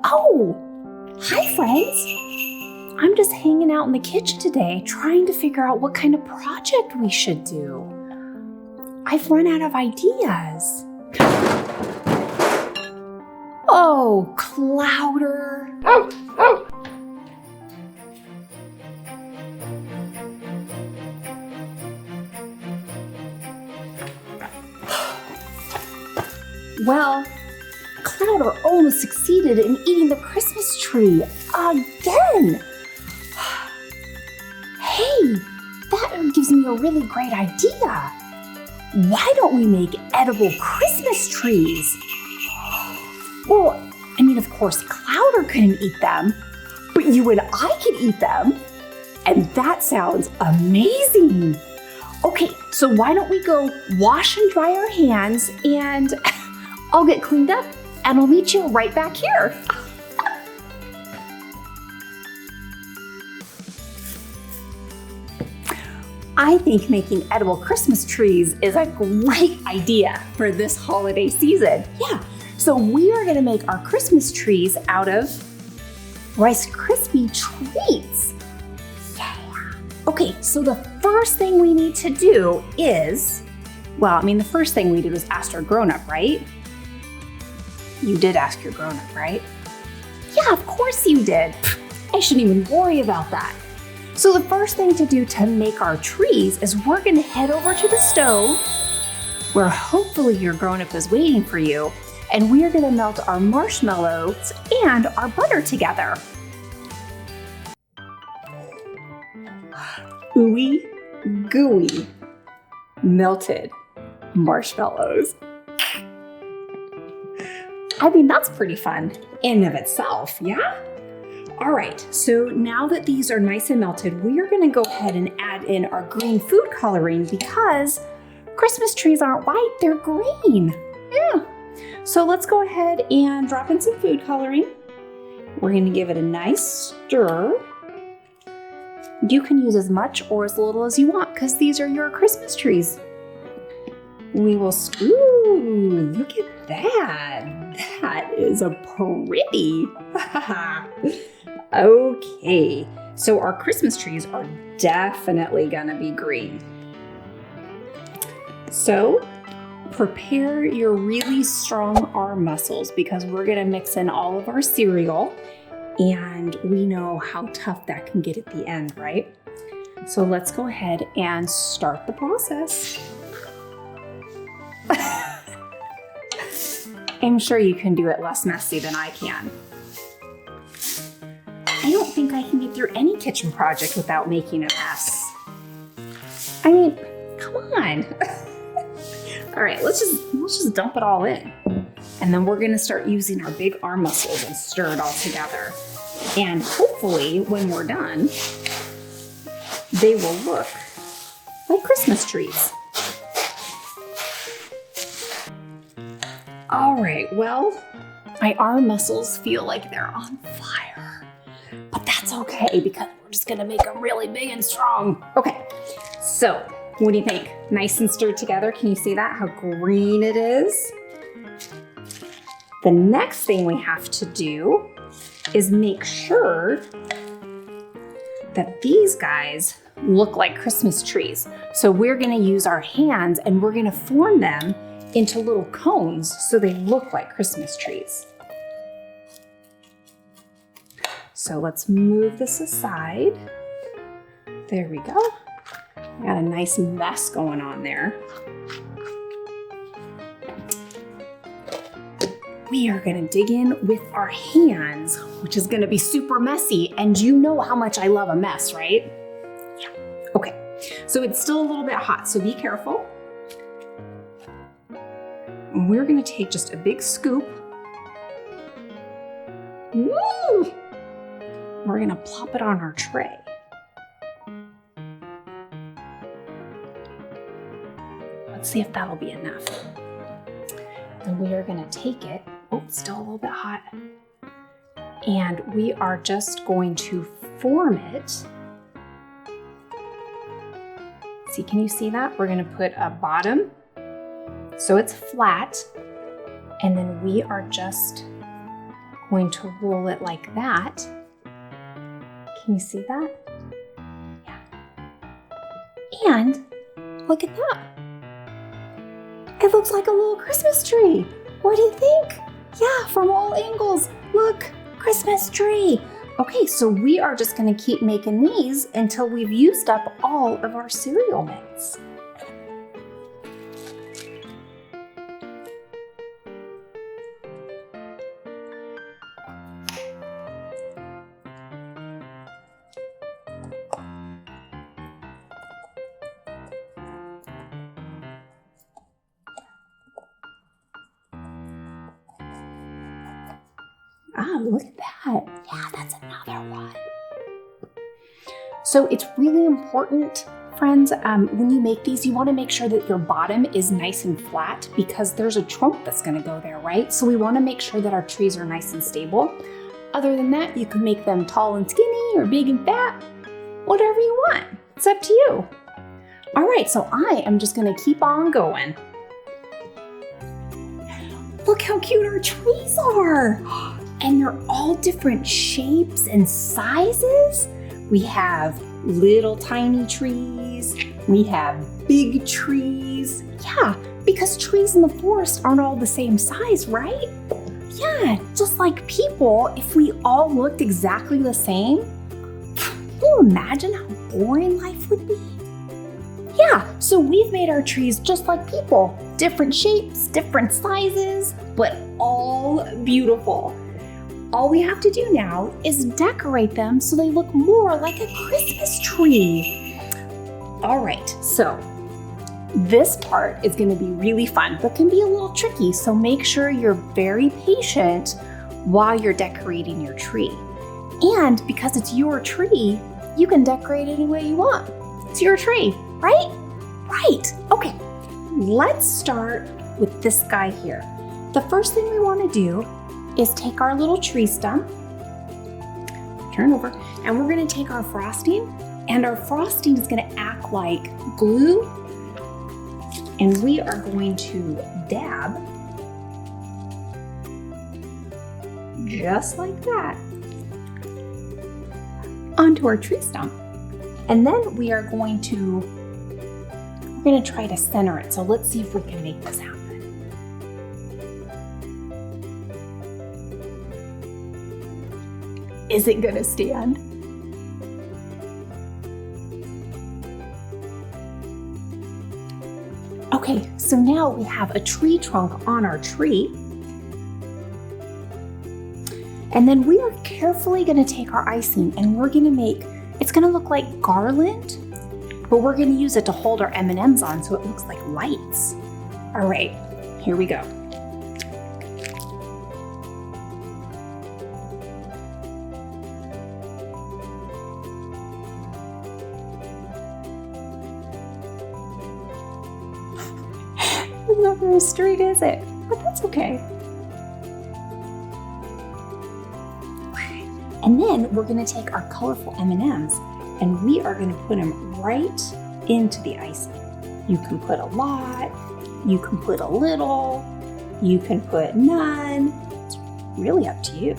Oh, hi friends. I'm just hanging out in the kitchen today trying to figure out what kind of project we should do. I've run out of ideas. Oh, Clouder. Well, Clouder almost succeeded in eating the Christmas tree again. Hey, that gives me a really great idea. Why don't we make edible Christmas trees? Well, I mean, of course, Clouder couldn't eat them, but you and I can eat them. And that sounds amazing. Okay, so why don't we go wash and dry our hands, and I'll get cleaned up and I'll meet you right back here. I think making edible Christmas trees is a great idea for this holiday season. Yeah, so we are gonna make our Christmas trees out of Rice Krispie treats. Yeah. Okay, so the first thing we need to do is, well, I mean, the first thing we did was ask our grown-up, right? You did ask your grown-up, right? Yeah, of course you did. I shouldn't even worry about that. So the first thing to do to make our trees is we're gonna head over to the stove where hopefully your grown-up is waiting for you, and we are gonna melt our marshmallows and our butter together. Ooey gooey melted marshmallows. I mean, that's pretty fun in and of itself, yeah? All right, so now that these are nice and melted, we are gonna go ahead and add in our green food coloring because Christmas trees aren't white, they're green. Yeah. So let's go ahead and drop in some food coloring. We're gonna give it a nice stir. You can use as much or as little as you want because these are your Christmas trees. We will, ooh, look at that. That is a pretty. Okay, so our Christmas trees are definitely gonna be green. So prepare your really strong arm muscles because we're gonna mix in all of our cereal, and we know how tough that can get at the end, right? So let's go ahead and start the process. I'm sure you can do it less messy than I can. I don't think I can get through any kitchen project without making a mess. I mean, come on. All right, let's just dump it all in. And then we're gonna start using our big arm muscles and stir it all together. And hopefully when we're done, they will look like Christmas trees. All right, well, my arm muscles feel like they're on fire, but that's okay because we're just gonna make them really big and strong. Okay, so what do you think? Nice and stirred together. Can you see that, how green it is? The next thing we have to do is make sure that these guys look like Christmas trees. So we're gonna use our hands and we're gonna form them into little cones so they look like Christmas trees. So let's move this aside. There we go. Got a nice mess going on there. We are gonna dig in with our hands, which is gonna be super messy, and you know how much I love a mess, right? Yeah. Okay, so it's still a little bit hot, so be careful. And we're gonna take just a big scoop. Woo! We're gonna plop it on our tray. Let's see if that'll be enough. And we are gonna take it, oh, it's still a little bit hot. And we are just going to form it. See, can you see that? We're gonna put a bottom, so it's flat. And then we are just Going to roll it like that. Can you see that? Yeah. And look at that. It looks like a little Christmas tree. What do you think? Yeah, from all angles. Look, Christmas tree. Okay, so we are just gonna keep making these until we've used up all of our cereal mix. Ah, look at that. Yeah, that's another one. So it's really important, friends, when you make these, you want to make sure that your bottom is nice and flat because there's a trunk that's going to go there, right? So we want to make sure that our trees are nice and stable. Other than that, you can make them tall and skinny or big and fat, whatever you want. It's up to you. All right, so I am just going to keep on going. Look how cute our trees are. And they're all different shapes and sizes. We have little tiny trees. We have big trees. Yeah, because trees in the forest aren't all the same size, right? Yeah, just like people, if we all looked exactly the same, can you imagine how boring life would be? Yeah, so we've made our trees just like people. Different shapes, different sizes, but all beautiful. All we have to do now is decorate them so they look more like a Christmas tree. All right, so this part is going to be really fun, but can be a little tricky. So make sure you're very patient while you're decorating your tree. And because it's your tree, you can decorate it any way you want. It's your tree, right? Right. Okay, let's start with this guy here. The first thing we want to do is take our little tree stump, turn over, and we're gonna take our frosting, and our frosting is gonna act like glue, and we are going to dab, just like that, onto our tree stump. And then we're gonna try to center it, so let's see if we can make this happen. Is it gonna stand? Okay, so now we have a tree trunk on our tree. And then we are carefully gonna take our icing and we're gonna it's gonna look like garland, but we're gonna use it to hold our M&Ms on so it looks like lights. All right, here we go. It's not very straight, is it? But that's okay. And then we're gonna take our colorful M&Ms and we are gonna put them right into the icing. You can put a lot, you can put a little, you can put none. It's really up to you.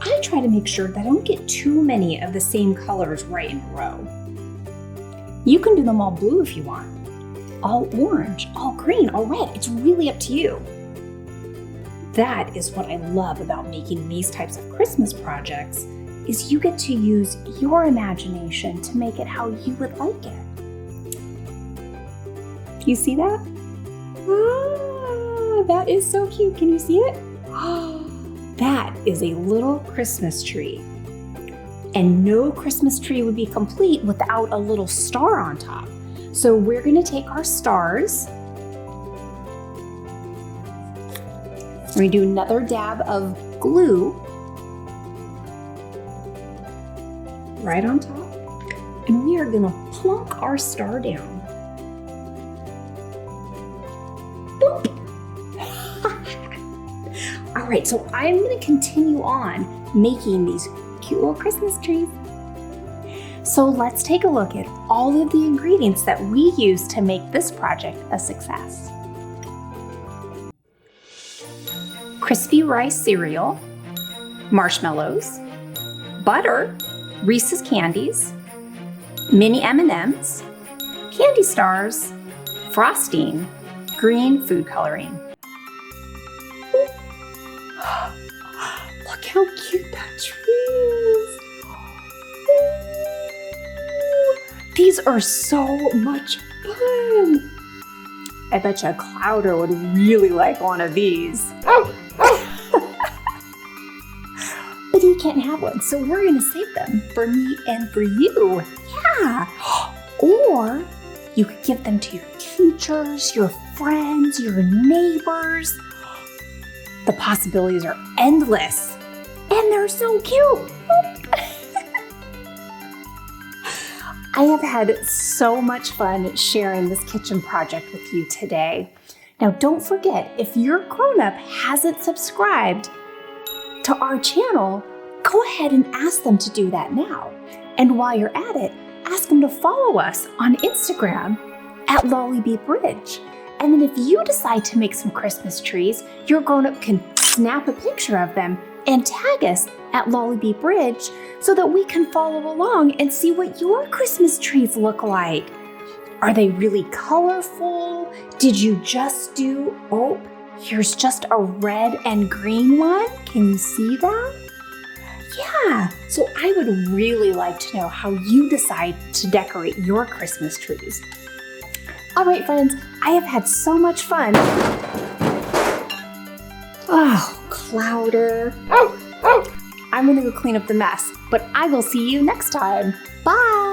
I try to make sure that I don't get too many of the same colors right in a row. You can do them all blue if you want. All orange, all green, all red. It's really up to you. That is what I love about making these types of Christmas projects, is you get to use your imagination to make it how you would like it. You see that? Ah, that is so cute. Can you see it? That is a little Christmas tree. And no Christmas tree would be complete without a little star on top. So we're gonna take our stars. We're gonna do another dab of glue right on top. And we are gonna plunk our star down. Boop. All right, so I'm gonna continue on making these cute little Christmas trees. So let's take a look at all of the ingredients that we used to make this project a success. Crispy rice cereal, marshmallows, butter, Reese's candies, mini M&Ms, candy stars, frosting, green food coloring. Look how cute that tree is. These are so much fun. I bet you Clouder would really like one of these. But he can't have one, so we're gonna save them for me and for you. Yeah. Or you could give them to your teachers, your friends, your neighbors. The possibilities are endless, and they're so cute. I have had so much fun sharing this kitchen project with you today. Now, don't forget, if your grown-up hasn't subscribed to our channel, go ahead and ask them to do that now. And while you're at it, ask them to follow us on Instagram at Lollybeep Ridge. And then if you decide to make some Christmas trees, your grown-up can snap a picture of them and tag us at Lollybeep Ridge so that we can follow along and see what your Christmas trees look like. Are they really colorful? Did you just do, oh, here's just a red and green one? Can you see that? Yeah, so I would really like to know how you decide to decorate your Christmas trees. All right, friends, I have had so much fun. Oh, Clouder. I'm gonna go clean up the mess, but I will see you next time. Bye.